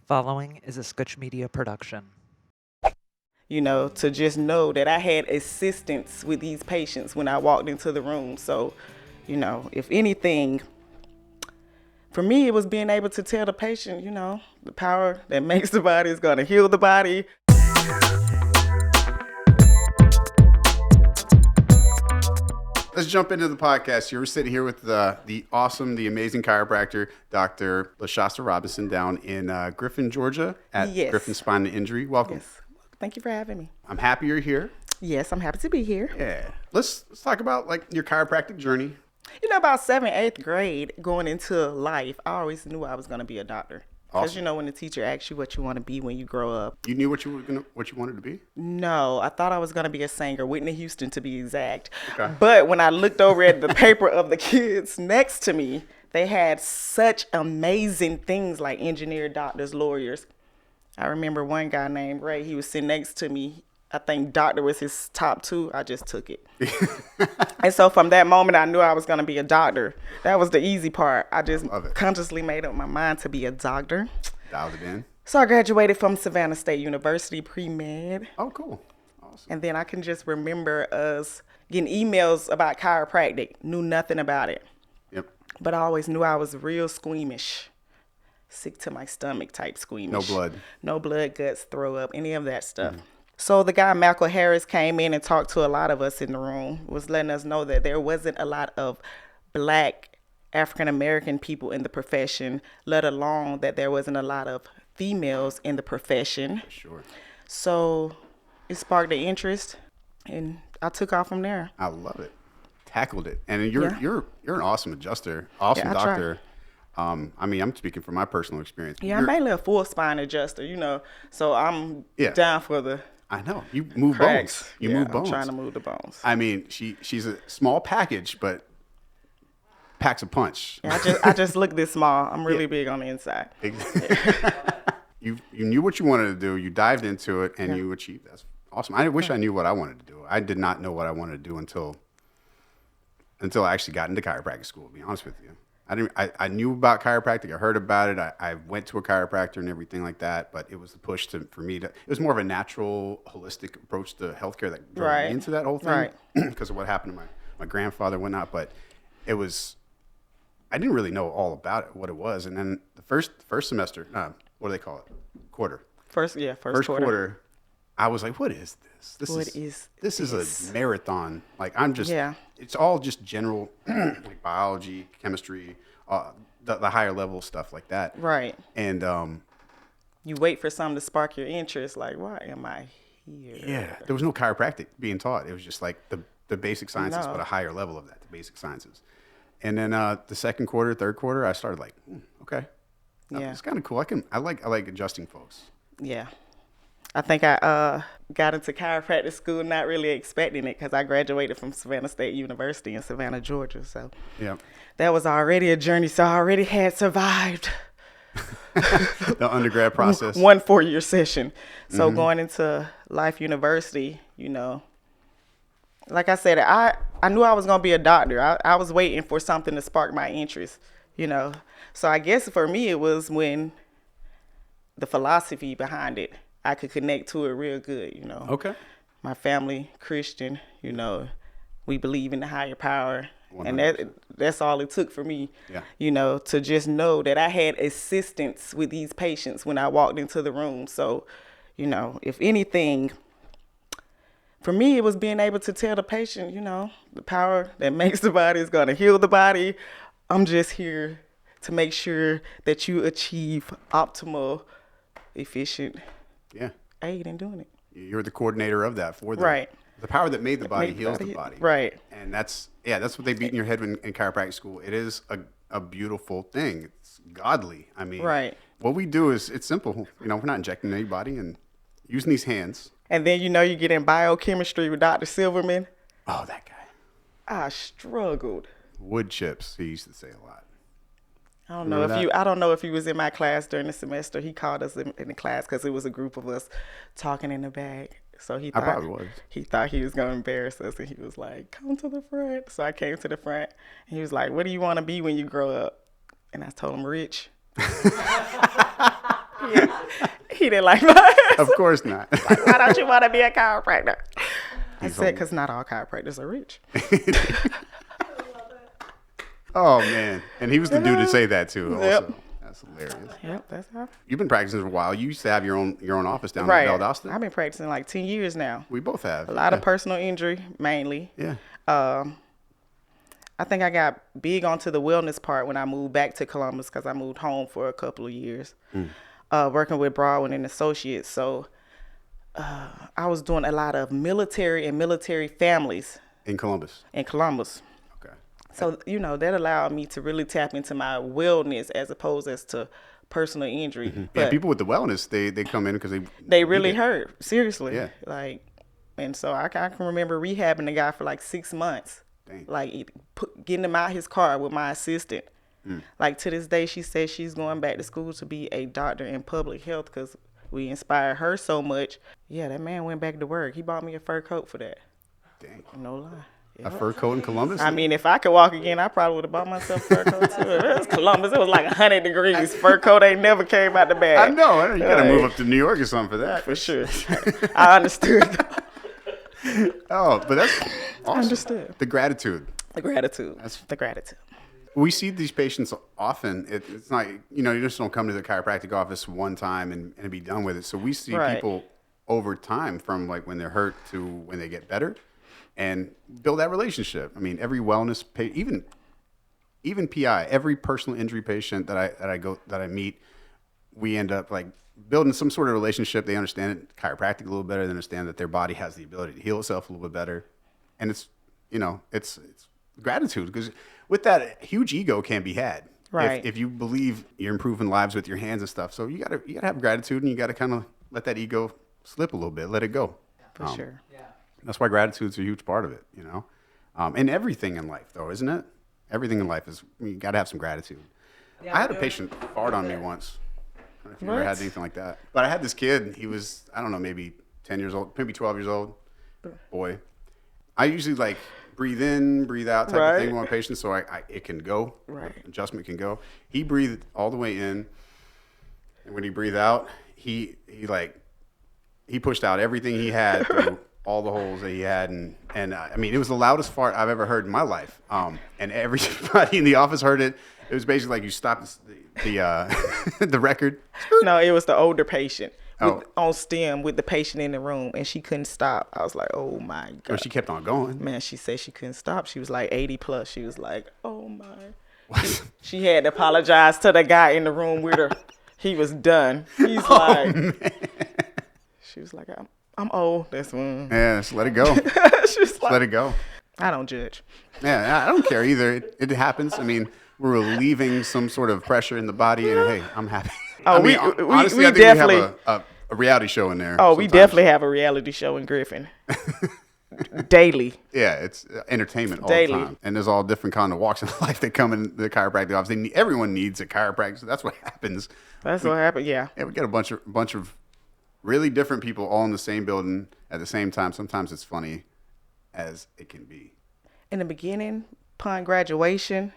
Following is a Sketch Media production. To just know that I had assistance with these patients when I walked into the room. So, if anything, for me, it was being able to tell the patient, the power that makes the body is going to heal the body. Let's jump into the podcast. You're sitting here with the awesome, the amazing chiropractor, Dr. LaShasta Robinson, down in Griffin, Georgia, at Griffin Spine Injury. Welcome. Yes. Thank you for having me. I'm happy you're here. Yes, I'm happy to be here. Yeah. Let's talk about your chiropractic journey. About 7th, 8th grade, going into life, I always knew I was going to be a doctor. Because Awesome. when the teacher asks you what you want to be when you grow up. You knew what you wanted to be? No, I thought I was going to be a singer, Whitney Houston to be exact. Okay. But when I looked over at the paper of the kids next to me, they had such amazing things like engineer, doctors, lawyers. I remember one guy named Ray, he was sitting next to me. I think doctor was his top 2. I just took it. And so from that moment, I knew I was going to be a doctor. That was the easy part. I just consciously made up my mind to be a doctor. Dialed it in. So I graduated from Savannah State University, pre-med. Oh, cool. Awesome. And then I can just remember us getting emails about chiropractic. Knew nothing about it. Yep. But I always knew I was real squeamish. Sick to my stomach type squeamish. No blood. No blood, guts, throw up, any of that stuff. Mm-hmm. So the guy, Malcolm Harris, came in and talked to a lot of us in the room, was letting us know that there wasn't a lot of Black African-American people in the profession, let alone that there wasn't a lot of females in the profession. Sure. So it sparked the interest, and I took off from there. I love it. Tackled it. And you're an awesome adjuster, awesome doctor. I'm speaking from my personal experience. Yeah, I'm mainly a full spine adjuster, so I'm down for the I know. You move cracks. Bones. You move bones. I'm trying to move the bones. I mean, she's a small package, but packs a punch. Yeah, I just look this small. I'm really big on the inside. You knew what you wanted to do. You dived into it, and you achieved. That's awesome. I wish I knew what I wanted to do. I did not know what I wanted to do until I actually got into chiropractic school, to be honest with you. I knew about chiropractic. I heard about it. I went to a chiropractor and everything like that, but it was the push for me to, it was more of a natural, holistic approach to healthcare that drove me into that whole thing because of what happened to my grandfather and whatnot. But I didn't really know all about it, what it was. And then the first semester, what do they call it? Quarter. First quarter. I was like, what is this? This is a marathon. Like, it's all just general, like biology, chemistry, the higher level stuff like that. Right. And you wait for something to spark your interest. Like, why am I here? Yeah. There was no chiropractic being taught. It was just like the basic sciences, but a higher level of that, the basic sciences. And then the second quarter, third quarter, I started like, okay. It's kind of cool. I like adjusting folks. Yeah. I think I got into chiropractic school not really expecting it because I graduated from Savannah State University in Savannah, Georgia. So that was already a journey. So I already had survived the undergrad process. 1 4-year session. So going into Life University, like I said, I knew I was going to be a doctor. I was waiting for something to spark my interest, So I guess for me it was when the philosophy behind it, I could connect to it real good, Okay. My family, Christian, we believe in the higher power. 100%. And that's all it took for me, to just know that I had assistance with these patients when I walked into the room. So, if anything, for me, it was being able to tell the patient, the power that makes the body is going to heal the body. I'm just here to make sure that you achieve optimal, efficient aid in doing it. You're the coordinator of that for the power that made the body heals the body. Right. And that's what they beat in your head in chiropractic school. It is a beautiful thing. It's godly. I mean, what we do is, it's simple. We're not injecting anybody and using these hands. And then, you get in biochemistry with Dr. Silverman. Oh, that guy. I struggled. Wood chips, he used to say a lot. I don't know if he was in my class during the semester. He called us in the class because it was a group of us talking in the back. So he thought he was going to embarrass us, and he was like, "Come to the front." So I came to the front, and he was like, "What do you want to be when you grow up?" And I told him rich. it like that. Of course not. Why don't you want to be a chiropractor? I said, because not all chiropractors are rich. Oh, man. And he was the dude to say that, too, also. Yep. That's hilarious. Yep, that's how. You've been practicing for a while. You used to have your own office down Right. in LaShasta. I've been practicing like 10 years now. We both have. A lot of personal injury, mainly. Yeah. I think I got big onto the wellness part when I moved back to Columbus because I moved home for a couple of years, working with Broadwin and Associates. So I was doing a lot of military and military families In Columbus. Okay. So, that allowed me to really tap into my wellness as opposed as to personal injury. Yeah, But people with the wellness, they come in because they really hurt, seriously. Yeah. And so I can remember rehabbing the guy for like 6 months. Dang. Getting him out his car with my assistant. Like to this day, she says she's going back to school to be a doctor in public health because we inspired her so much. Yeah, that man went back to work. He bought me a fur coat for that. Dang. No lie. A fur coat in Columbus? I mean, if I could walk again, I probably would have bought myself a fur coat too. It was Columbus. It was like 100 degrees. Fur coat ain't never came out the bag. I know. You got to move up to New York or something for that. For sure. I understood. Oh, but that's awesome. Understood. The gratitude. The gratitude. The gratitude. We see these patients often. It's not, you just don't come to the chiropractic office one time and be done with it. So we see people over time from like when they're hurt to when they get better and build that relationship. I mean, every wellness even PI, every personal injury patient that I meet, we end up like building some sort of relationship. They understand it chiropractic a little better. They understand that their body has the ability to heal itself a little bit better. And it's gratitude, because with that, huge ego can be had. Right. If you believe you're improving lives with your hands and stuff. So you gotta have gratitude, and you gotta kind of let that ego slip a little bit, let it go. For sure. Yeah. That's why gratitude's a huge part of it, and everything in life, though, isn't it? Everything in life you gotta have some gratitude. I had a patient fart on me once. I don't know if you ever had anything like that. But I had this kid. He was, I don't know, maybe 10 years old, maybe 12 years old. Boy. I usually breathe in, breathe out type of thing with my patients, so it can go. Right. Adjustment can go. He breathed all the way in, and when he breathed out, he pushed out everything he had through all the holes that he had, and I mean, it was the loudest fart I've ever heard in my life. And everybody in the office heard it. It was basically like you stopped the record. No, it was the older patient. On stem with the patient in the room, and she couldn't stop. I was like, oh my God. Well, she kept on going. Man, she said she couldn't stop. She was like 80 plus. She was like, oh my. She had to apologize to the guy in the room with her. He was done. He's man. She was like, I'm old. That's one. Yeah, just let it go. Just let it go. I don't judge. Yeah, I don't care either. It happens. I mean, we're relieving some sort of pressure in the body, and hey, I'm happy. Oh, honestly, we I think definitely we have a reality show in there. Oh, sometimes. we definitely have a reality show in Griffin. Daily. Yeah, it's entertainment all Daily. the time. And there's all different kind of walks in life that come in the chiropractic office. Everyone needs a chiropractor, so that's what happens. What happened, yeah. Yeah, we get a bunch of really different people all in the same building at the same time. Sometimes it's funny as it can be. In the beginning, upon graduation,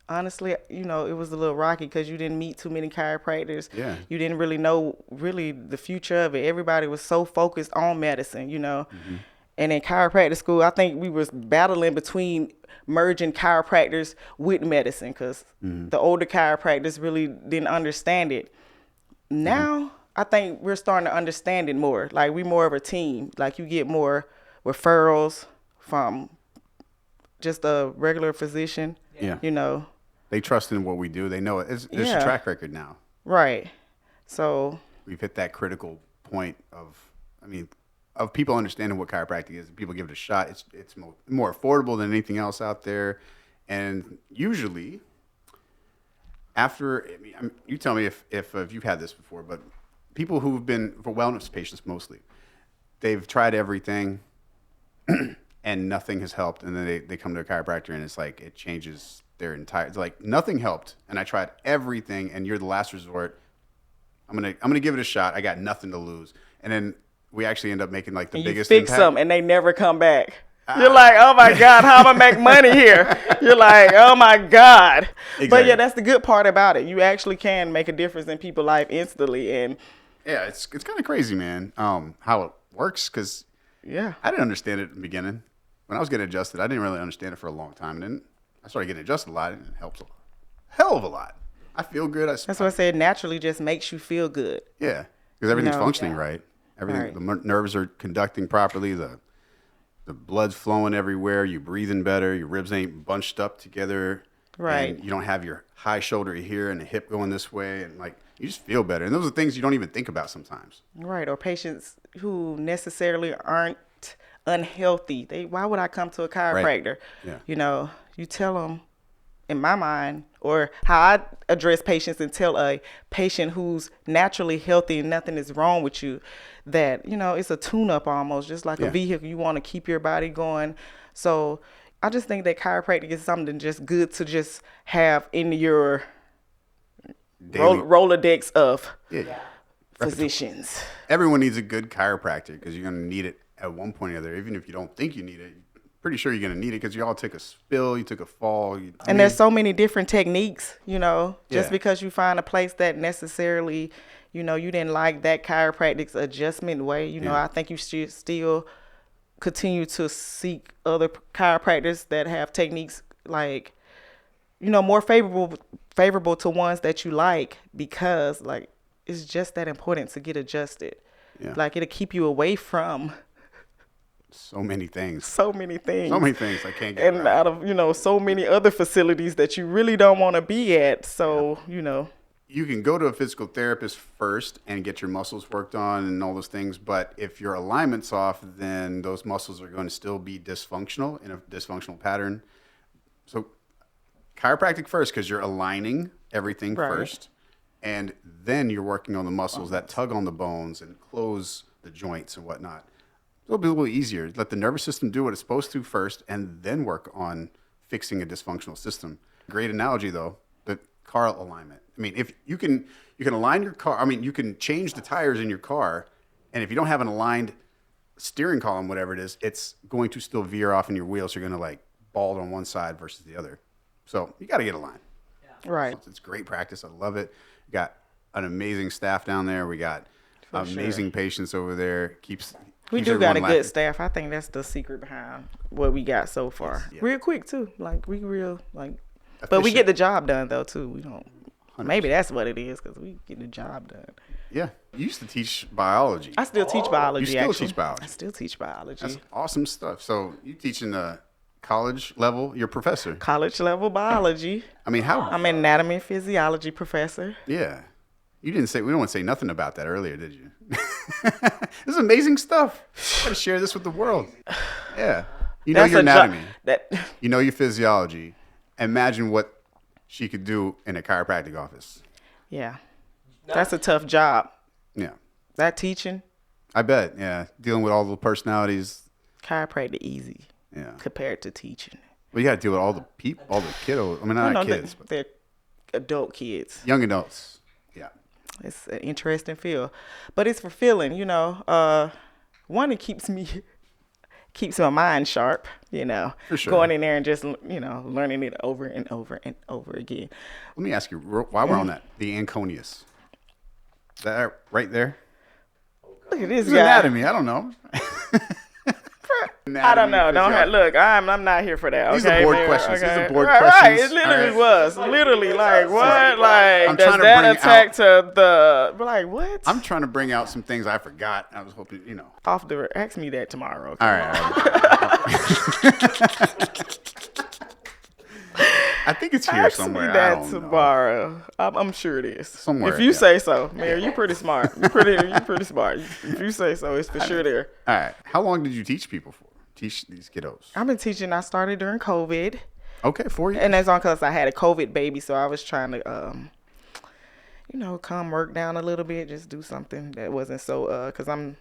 honestly, it was a little rocky because you didn't meet too many chiropractors. Yeah. You didn't really know the future of it. Everybody was so focused on medicine, Mm-hmm. And in chiropractic school, I think we was battling between merging chiropractors with medicine because the older chiropractors really didn't understand it. Now, I think we're starting to understand it more. Like, we more of a team. Like, you get more referrals from just a regular physician. Yeah. They trust in what we do. They know it. There's a track record now. Right. So we've hit that critical point of people understanding what chiropractic is. People give it a shot. It's more affordable than anything else out there. And usually after, you tell me if you've had this before, but people who've been, for wellness patients mostly, they've tried everything and nothing has helped. And then they come to a chiropractor and it's like, it changes their entire, it's like nothing helped. And I tried everything and you're the last resort. I'm going to give it a shot. I got nothing to lose. And then we actually end up making like the biggest impact. You fix them and they never come back. You're like, oh my God, how am I make money here? You're like, oh my God. Exactly. But yeah, that's the good part about it. You actually can make a difference in people's life instantly. And Yeah, it's kind of crazy, man. How it works, because Yeah. I didn't understand it in the beginning. When I was getting adjusted, I didn't really understand it for a long time. And then I started getting adjusted a lot, and it helps a hell of a lot. I feel good. That's what I said. Naturally, just makes you feel good. Yeah, because everything's know? functioning right. Everything, Right. the nerves are conducting properly. The blood's flowing everywhere. You're breathing better. Your ribs ain't bunched up together. Right. And you don't have your high shoulder here and the hip going this way, and like you just feel better. And those are things you don't even think about sometimes. Right. Or patients who necessarily aren't unhealthy. Why would I come to a chiropractor? Yeah. You know, you tell them, in my mind, or how I address patients and tell a patient who's naturally healthy and nothing is wrong with you, that, you know, it's a tune-up almost, just like a vehicle. You want to keep your body going. So I just think that chiropractic is something just good to just have in your Rolodex of physicians. Everyone needs a good chiropractor because you're going to need it at one point or other. Even if you don't think you need it, pretty sure you're going to need it because you all took a spill, you took a fall. There's so many different techniques, you know, just Yeah. because you find a place that necessarily, you know, you didn't like that chiropractic's adjustment way, you know, I think you should still continue to seek other chiropractors that have techniques like, you know, more favorable to ones that you like, because like it's just that important to get adjusted. Yeah. Like it'll keep you away from So many things. so many things. So many things I can't get And right. out of, you know, so many other facilities that you really don't want to be at. So, you know. You can go to a physical therapist first and get your muscles worked on and all those things. But if your alignment's off, then those muscles are going to still be dysfunctional in a dysfunctional pattern. So chiropractic first, because you're aligning everything Right. first. And then you're working on the muscles that tug on the bones and close the joints and whatnot. It'll be a little easier. Let the nervous system do what it's supposed to first and then work on fixing a dysfunctional system. Great analogy, though, the car alignment. I mean, if you can align your car. I mean, you can change the tires in your car, and if you don't have an aligned steering column, whatever it is, it's going to still veer off in your wheels. You're going to like bald on one side versus the other. So you got to get aligned. Right. It's great practice. I love it. We got an amazing staff down there. We got amazing patients over there. We keeps do got a everyone good laughing. staff. I think that's the secret behind what we got so far. Yeah. Real quick too. Like we real like, but we Efficient. get the job done though too. We don't. 100%. Maybe that's what it is, because we get the job done. Yeah. You used to teach biology. I still teach biology. You still actually. teach biology? I still teach biology. That's awesome stuff. So you teaching the college level? You're a professor. College level biology. I mean, how? I'm an anatomy physiology professor. Yeah. We don't want to say nothing about that earlier, did you? This is amazing stuff. You got to share this with the world. Yeah. You know That's your a anatomy. That You know your physiology. Imagine what she could do in a chiropractic office. yeah. That's a tough job. Yeah. That teaching, I bet. Yeah. Dealing with all the personalities. chiropractic easy Yeah. compared to teaching. Well, you got to deal with all the people, all the kiddos. I mean, not kids, but they're adult kids. young adults. Yeah. It's an interesting field, but it's fulfilling, you know. One, it keeps my mind sharp, you know, For sure. going in there and just, you know, learning it over and over and over again. Let me ask you, while we're on that, the Anconius. Is that right there? Look at this It's guy. anatomy. I don't know. I don't know. Anatomy, physiology. Look, I'm not here for that. These are okay, board man? questions. These Okay. are board Right, questions. It literally All right. was. Literally, like, what? Like, I'm does trying to that bring attack out- to the, like, what? I'm trying to bring out some things I forgot. I was hoping, you know. Off the, ask me that tomorrow. Okay? All right. I think it's here Ask somewhere. me I that don't know. tomorrow. I'm sure it is. Somewhere, If you yeah. say so, man, you're pretty smart. You're pretty smart. If you say so, it's for sure there. All right. How long did you teach people for? Teach these kiddos? I've been teaching. I started during COVID, Okay, 4 years. and that's on because I had a COVID baby, so I was trying to, you know, calm work down a little bit, just do something that wasn't so, because I'm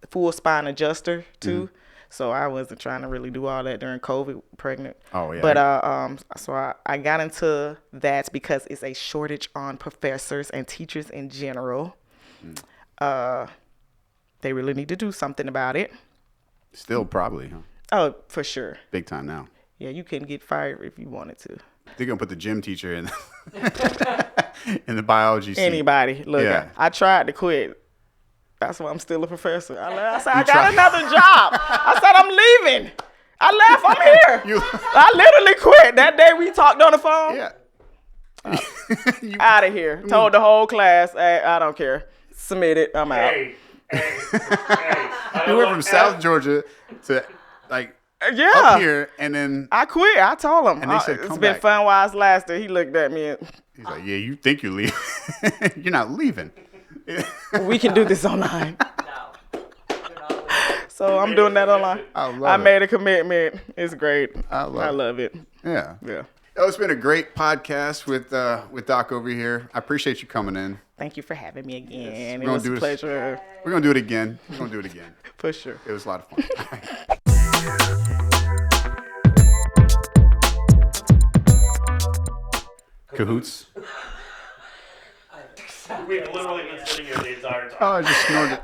a full spine adjuster too. Mm-hmm. So I wasn't trying to really do all that during COVID, pregnant. Oh, yeah. But so I got into that because it's a shortage on professors and teachers in general. They really need to do something about it. Still probably, huh? Oh, for sure. Big time now. Yeah, you couldn't get fired if you wanted to. They're gonna put the gym teacher in in the biology seat. Anybody. Look, Yeah. I tried to quit. That's why I'm still a professor. I said, I got another job. I said, I'm leaving. I left. I'm here. I literally quit. That day we talked on the phone. Yeah. Out of here. Told the whole class, hey, I don't care. Submit it. I'm out. Hey. You went from South Georgia to like Yeah. up here, and then I quit. I told him. And they said, it's "Come been back." fun while it's lasted. He looked at me and, he's like, "Yeah, you think you're leaving? You're not leaving." we can do this online. So I'm doing that online. I made a commitment. It's great. I love it. Yeah. Yeah. Oh, it's been a great podcast with Doc over here. I appreciate you coming in. Thank you for having me again. Yes, It was a pleasure. We're gonna do it again. For sure. It was a lot of fun. Cahoots. We've literally been sitting here the entire time. Oh, I just snorted.